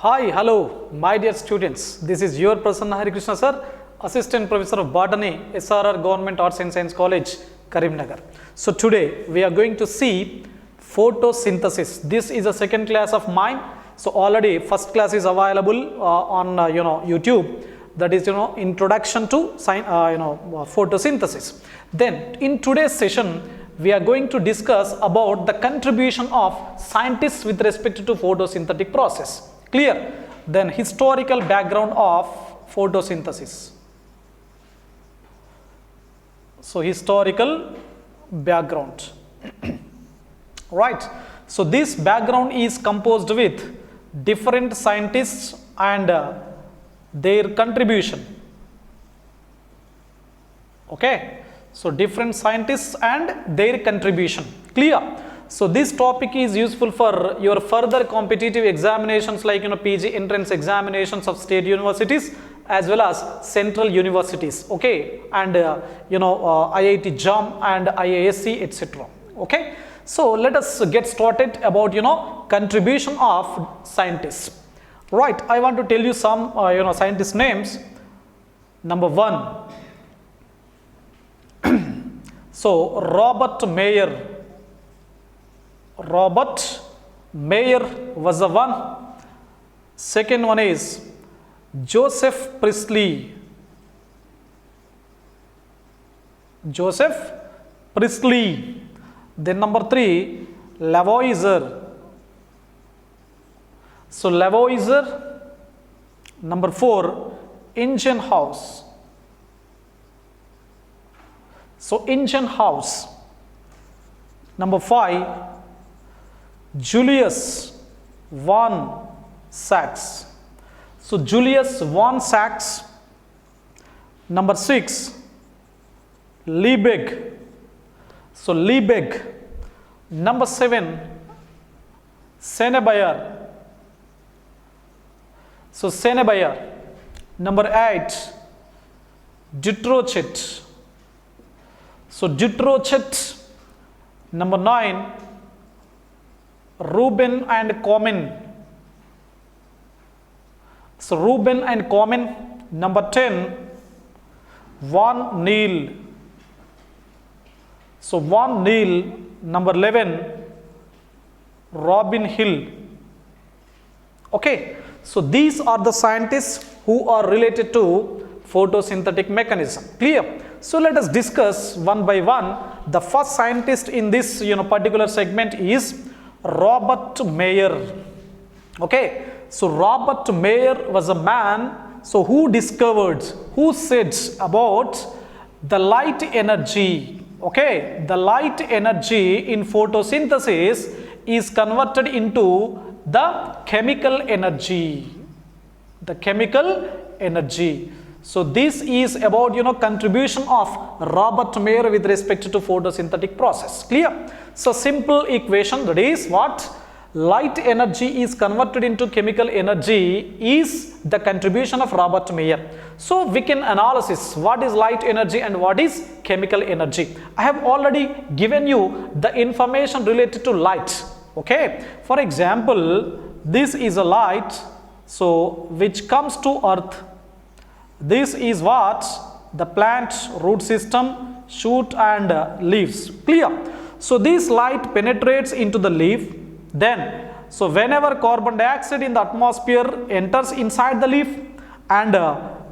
Hi, hello, my dear students. This is your Prasanna Hari Krishna sir, Assistant Professor of Botany, SRR Government Arts and Science College, Karimnagar. So today we are going to see photosynthesis. This is a second class of mine. So already first class is available on YouTube. That is introduction to photosynthesis. Then in today's session we are going to discuss about the contribution of scientists with respect to photosynthetic process. Clear? Then historical background of photosynthesis. So historical background. Right. So this background is composed with different scientists and their contribution. Okay. So different scientists and their contribution. Clear? So this topic is useful for your further competitive examinations like PG entrance examinations of state universities as well as central universities, okay, and IIT JAM and IISc, etc. Okay. So let us get started about contribution of scientists. Right. I want to tell you some scientist names. Number one. So Robert Mayer was the one. Second one is Joseph Priestley. Then number three, Lavoisier. So Lavoisier. Number four, Ingenhousz. So Ingenhousz. Number five, Julius von Sachs. So Julius von Sachs. Number six, Liebig. So Liebig. Number seven, Senebier. So Senebier. Number eight, Dutrochet. So Dutrochet. Number nine, Rubin and Comyn. So Rubin and Comyn. Number 10, Van Niel. So Van Niel. Number 11, Robin Hill. Okay. So these are the scientists who are related to photosynthetic mechanism. Clear? So let us discuss one by one. The first scientist in this particular segment is Robert Mayer. Okay. So Robert Mayer was a man who said about the light energy. Okay. The light energy in photosynthesis is converted into the chemical energy. The chemical energy. So this is about contribution of Robert Mayer with respect to photosynthetic process. Clear? So simple equation, that is what? Light energy is converted into chemical energy is the contribution of Robert Mayer. So we can analysis what is light energy and what is chemical energy. I have already given you the information related to light. Okay. For example, this is a light which comes to earth. This is what? The plant root system, shoot and leaves. Clear? So this light penetrates into the leaf. Then, so whenever carbon dioxide in the atmosphere enters inside the leaf and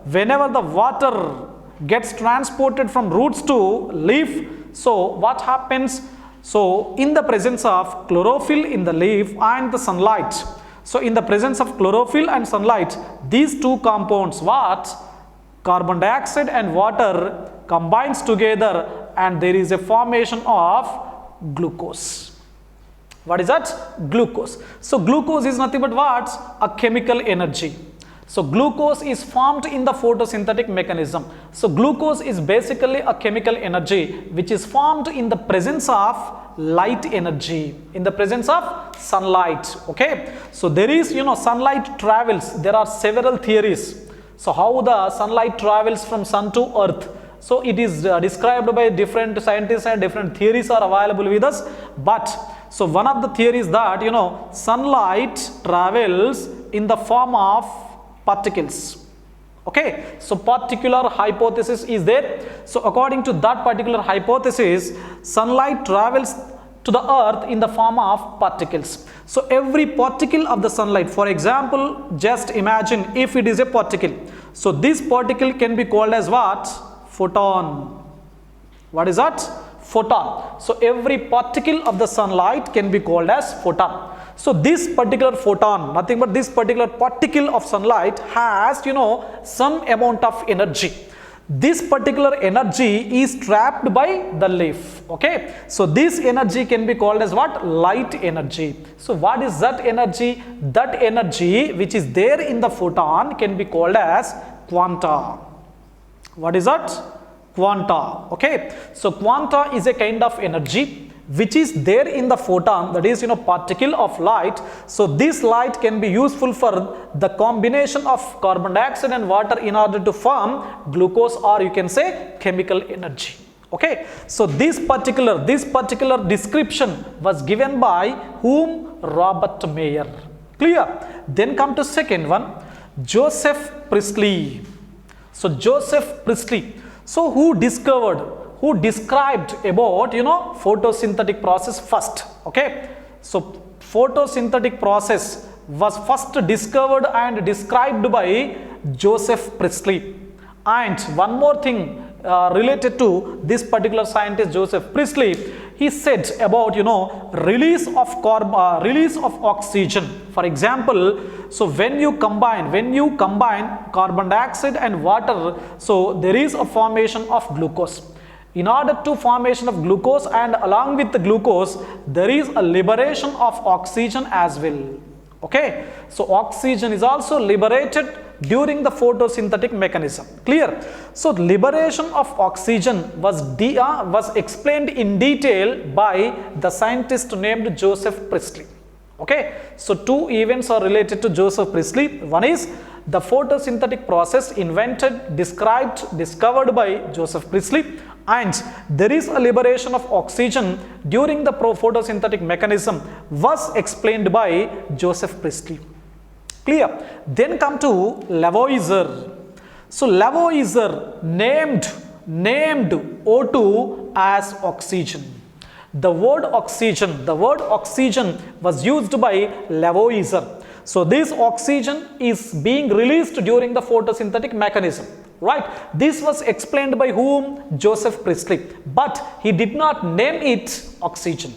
whenever the water gets transported from roots to leaf, so what happens? So in the presence of chlorophyll in the leaf and the sunlight. So in the presence of chlorophyll and sunlight, these two compounds, what? Carbon dioxide and water combines together and there is a formation of glucose. What is that? Glucose. So glucose is nothing but what? A chemical energy. So glucose is formed in the photosynthetic mechanism. So glucose is basically a chemical energy which is formed in the presence of light energy, in the presence of sunlight. Okay. So there is sunlight travels. There are several theories. So how the sunlight travels from sun to earth, So it is described by different scientists and different theories are available with us. But so one of the theories that sunlight travels in the form of particles. Okay, so particular hypothesis is there. So according to that particular hypothesis, sunlight travels to the earth in the form of particles. So every particle of the sunlight, for example, just imagine if it is a particle. So this particle can be called as what? Photon. What is that? Photon. So every particle of the sunlight can be called as photon. So this particular photon, nothing but this particular particle of sunlight has some amount of energy. This particular energy is trapped by the leaf. Okay, so this energy can be called as what? Light energy. So what is that energy? That energy which is there in the photon can be called as quanta. What is that? Quanta. Okay, so quanta is a kind of energy which is there in the photon, that is particle of light. So this light can be useful for the combination of carbon dioxide and water in order to form glucose, or you can say chemical energy. Okay, so this particular description was given by whom? Robert Mayer. Clear? Then come to second one, Joseph Priestley. So Joseph Priestley, so who described about photosynthetic process first. Okay, so photosynthetic process was first discovered and described by Joseph Priestley. And one more thing related to this particular scientist Joseph Priestley, he said about release of oxygen. For example, so when you combine carbon dioxide and water, so there is a formation of glucose. In order to formation of glucose, and along with the glucose there is a liberation of oxygen as well. Okay, so oxygen is also liberated during the photosynthetic mechanism. Clear? So liberation of oxygen was explained in detail by the scientist named Joseph Priestley. Okay, so two events are related to Joseph Priestley. One is the photosynthetic process discovered by Joseph Priestley, and there is a liberation of oxygen during the photosynthetic mechanism was explained by Joseph Priestley. Clear? Then come to Lavoisier. So Lavoisier named O2 as oxygen. The word oxygen was used by Lavoisier. So this oxygen is being released during the photosynthetic mechanism. Right? This was explained by whom? Joseph Priestley. But he did not name it oxygen.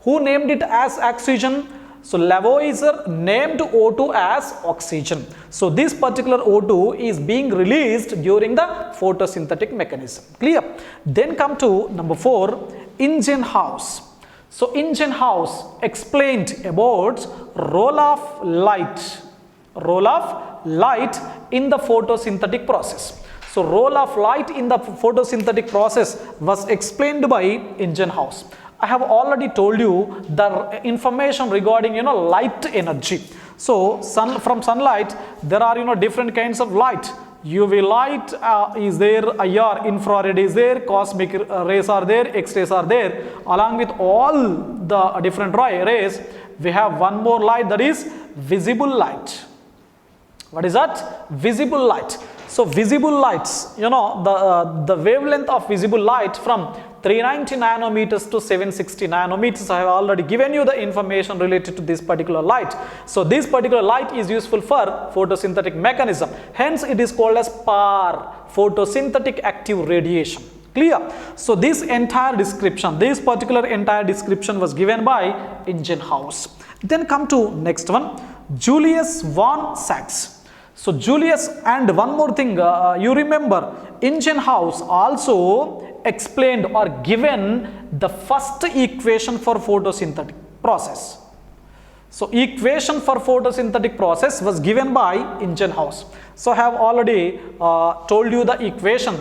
Who named it as oxygen? So Lavoisier named O2 as oxygen. So this particular O2 is being released during the photosynthetic mechanism. Clear? Then come to number 4, Ingenhousz. So Ingenhousz explained about role of light in the photosynthetic process. So role of light in the photosynthetic process was explained by Ingenhousz. I have already told you the information regarding light energy. So from sunlight there are different kinds of light. UV light is there, IR infrared is there, cosmic rays are there, X-rays are there. Along with all the different rays, we have one more light, that is visible light. What is that? Visible light. So visible lights, the wavelength of visible light from 390 nanometers to 760 nanometers. I have already given you the information related to this particular light. So this particular light is useful for photosynthetic mechanism. Hence it is called as PAR, photosynthetic active radiation. Clear? So this entire description was given by Ingenhousz. Then come to next one, Julius von Sachs. So Julius, and one more thing, you remember Ingenhousz also explained or given the first equation for photosynthetic process. So equation for photosynthetic process was given by Ingenhousz. So I have already told you the equation.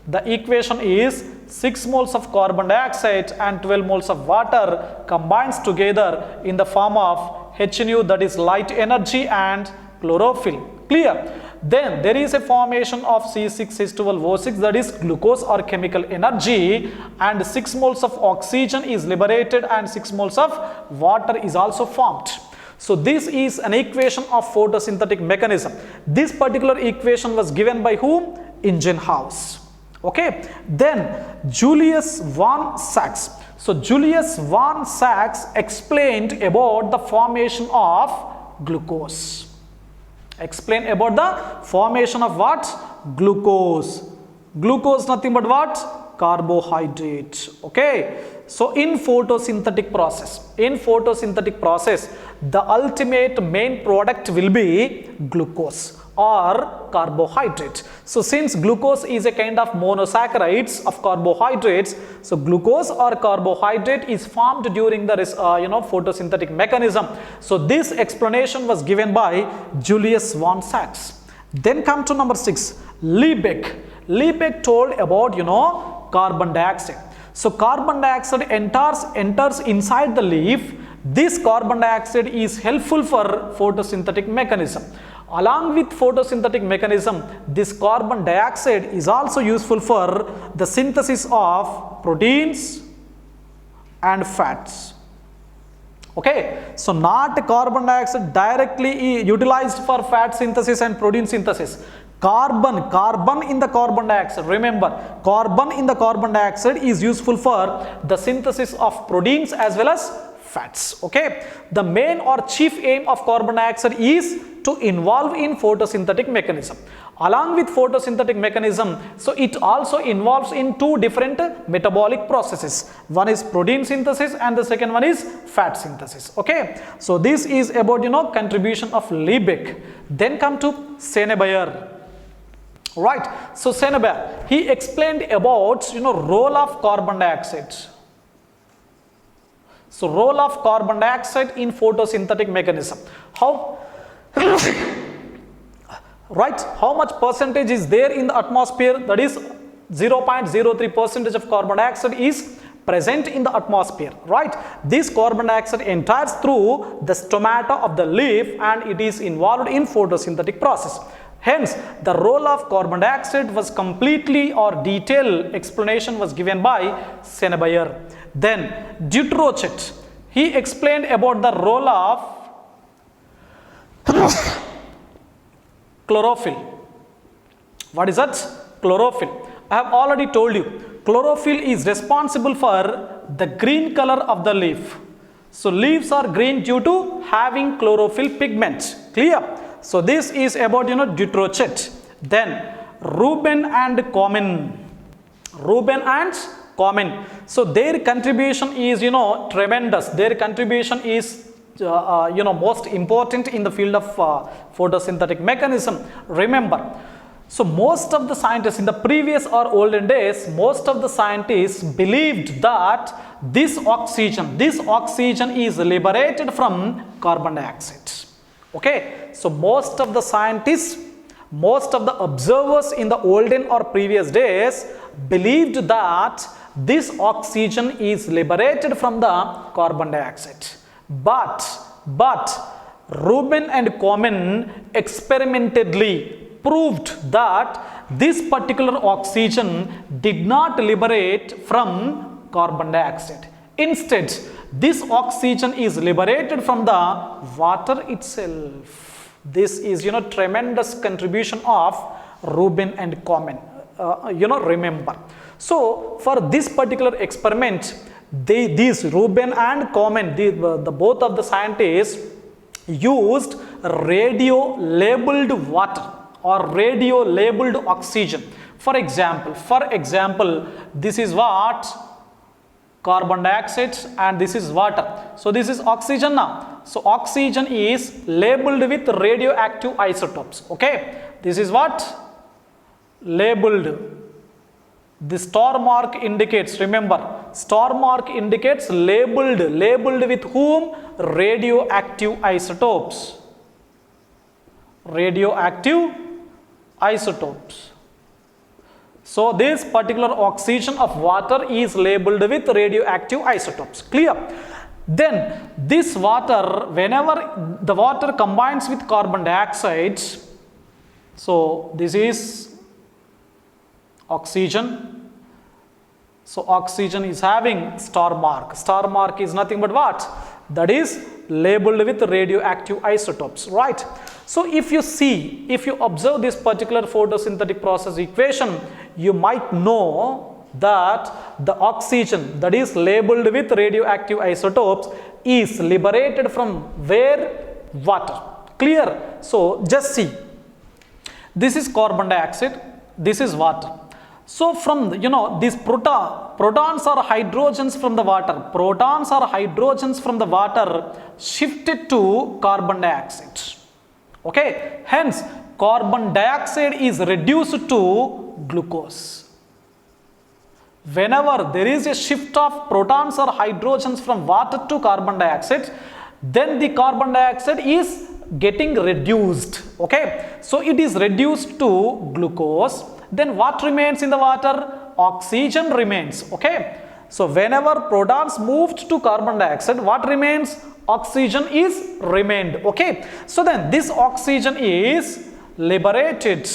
The equation is 6 moles of carbon dioxide and 12 moles of water combines together in the form of HNU, that is light energy, and chlorophyll. Clear? Then there is a formation of C6H12O6, that is glucose or chemical energy, and 6 moles of oxygen is liberated and 6 moles of water is also formed. So this is an equation of photosynthetic mechanism. This particular equation was given by whom? Ingenhousz. Okay. Then Julius von Sachs. So Julius von Sachs explained about the formation of glucose. Explain about the formation of what? Glucose. Glucose nothing but what? Carbohydrate. Okay. So in photosynthetic process, the ultimate main product will be glucose or carbohydrate. So since glucose is a kind of monosaccharides of carbohydrates, so glucose or carbohydrate is formed during the photosynthetic mechanism. So this explanation was given by Julius von Sachs. Then come to number 6, Liebeck. Liebeck told about carbon dioxide. So carbon dioxide enters inside the leaf. This carbon dioxide is helpful for photosynthetic mechanism. Along with photosynthetic mechanism, this carbon dioxide is also useful for the synthesis of proteins and fats. Okay, so not carbon dioxide directly utilized for fat synthesis and protein synthesis. Carbon in the carbon dioxide, remember, carbon in the carbon dioxide is useful for the synthesis of proteins as well as fats. Okay, the main or chief aim of carbon dioxide is to involve in photosynthetic mechanism. Along with photosynthetic mechanism, so it also involves in two different metabolic processes. One is protein synthesis and the second one is fat synthesis. Okay, so this is about contribution of Liebeck. Then come to Senebier. Right, so Senebier, he explained about role of carbon dioxide. So role of carbon dioxide in photosynthetic mechanism. How right, how much percentage is there in the atmosphere? That is 0.03% of carbon dioxide is present in the atmosphere. Right, this carbon dioxide enters through the stomata of the leaf and it is involved in photosynthetic process. Hence, the role of carbon dioxide was completely or detailed explanation was given by Senebier. Then Dutrochet, he explained about the role of chlorophyll. What is that? Chlorophyll. I have already told you, chlorophyll is responsible for the green color of the leaf. So leaves are green due to having chlorophyll pigment. Clear? So this is about Dutrochet. Then Rubin and Common. So their contribution is tremendous. Their contribution is most important in the field of photosynthetic mechanism. Remember, so most of the scientists in the previous or olden days, most of the scientists believed that this oxygen is liberated from carbon dioxide. Okay, so most of the scientists, most of the observers in the olden or previous days believed that this oxygen is liberated from the carbon dioxide. But Rubin and Common experimentally proved that this particular oxygen did not liberate from carbon dioxide. Instead, this oxygen is liberated from the water itself. This is tremendous contribution of Rubin and Common. Remember. So for this particular experiment, these Rubin and Common, the both of the scientists used radio labeled water or radio labeled oxygen. For example, this is what? Carbon dioxide and this is water. So this is oxygen now. So oxygen is labeled with radioactive isotopes. Okay, this is what? Labeled. The star mark indicates, remember, star mark indicates labeled with whom? Radioactive isotopes. So this particular oxygen of water is labeled with radioactive isotopes. Clear? Then this water, whenever the water combines with carbon dioxide, So this is oxygen. So oxygen is having star mark. Star mark is nothing but what? That is labeled with radioactive isotopes, right? So if you observe this particular photosynthetic process equation, you might know that the oxygen that is labeled with radioactive isotopes is liberated from where? Water. Clear? So just see. This is carbon dioxide, this is water. So from these protons are hydrogens from the water. Protons are hydrogens from the water shifted to carbon dioxide. Okay, hence carbon dioxide is reduced to glucose. Whenever there is a shift of protons or hydrogens from water to carbon dioxide, then the carbon dioxide is getting reduced. Okay, so it is reduced to glucose. Then what remains in the water? Oxygen remains. Okay, so whenever protons moved to carbon dioxide, what remains? Oxygen is remained. Okay, so then this oxygen is liberated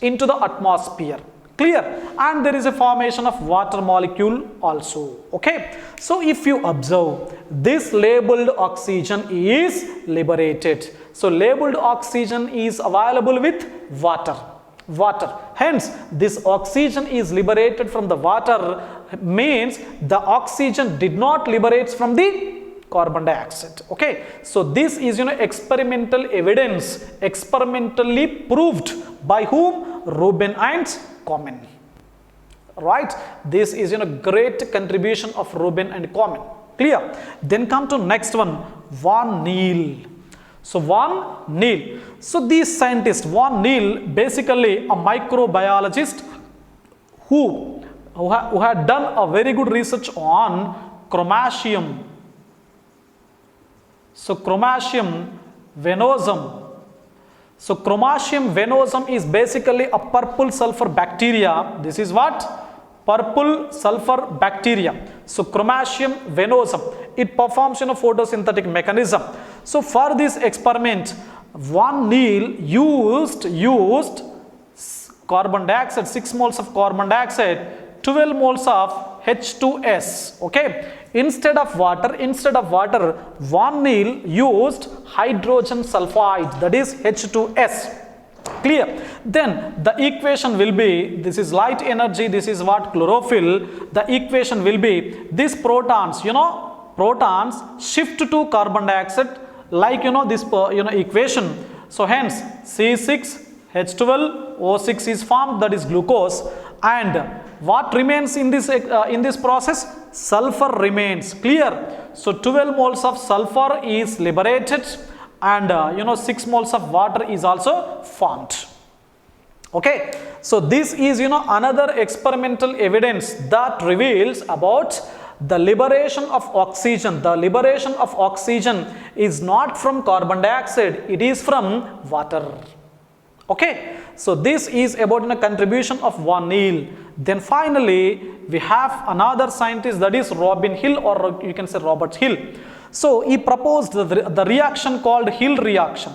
into the atmosphere. Clear? And there is a formation of water molecule also. Okay, so if you observe, this labeled oxygen is liberated. So labeled oxygen is available with water. Hence this oxygen is liberated from the water, means the oxygen did not liberate from the carbon dioxide. Okay, so this is experimental evidence, experimentally proved by whom? Rubin and Komen. Right, this is great contribution of Rubin and Komen. Clear? Then come to next one, Von Neil. So Von Neil. So this scientist, Von Neil, basically a microbiologist who had done a very good research on Chromatium. So Chromatium venosum. So Chromatium venosum is basically a purple sulfur bacteria. This is what? Purple sulfur bacteria. So Chromatium venosum, it performs photosynthetic mechanism. So for this experiment, Von Neil used carbon dioxide, 6 moles of carbon dioxide, 12 moles of H2S. Okay, instead of water, Von Neil used hydrogen sulfide, that is H2S. Clear? Then the equation will be, this is light energy, this is what? Chlorophyll. The equation will be, these protons, protons shift to carbon dioxide like this equation. So hence C6H12O6 is formed, that is glucose, and what remains in this process? Sulfur remains. Clear? So 12 moles of sulfur is liberated, and 6 moles of water is also formed. Okay, so this is another experimental evidence that reveals about the liberation of oxygen. The liberation of oxygen is not from carbon dioxide, it is from water. Okay, so this is about a contribution of Von Neil. Then finally we have another scientist, that is Robin Hill, or you can say Robert Hill. So he proposed the reaction called Hill reaction.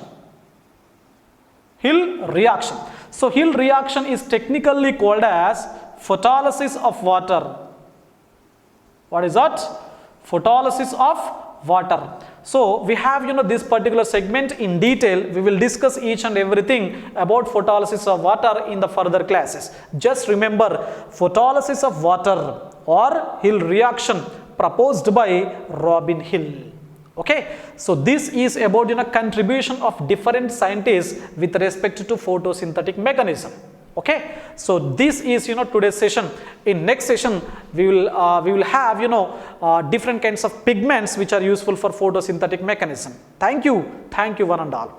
Hill reaction. So Hill reaction is technically called as photolysis of water. What is that? Photolysis of water. So we have this particular segment in detail. We will discuss each and everything about photolysis of water in the further classes. Just remember, photolysis of water or Hill reaction proposed by Robin Hill. Okay, so this is about contribution of different scientists with respect to photosynthetic mechanism. Okay, so this is today's session. In next session we will have different kinds of pigments which are useful for photosynthetic mechanism. Thank you one and all.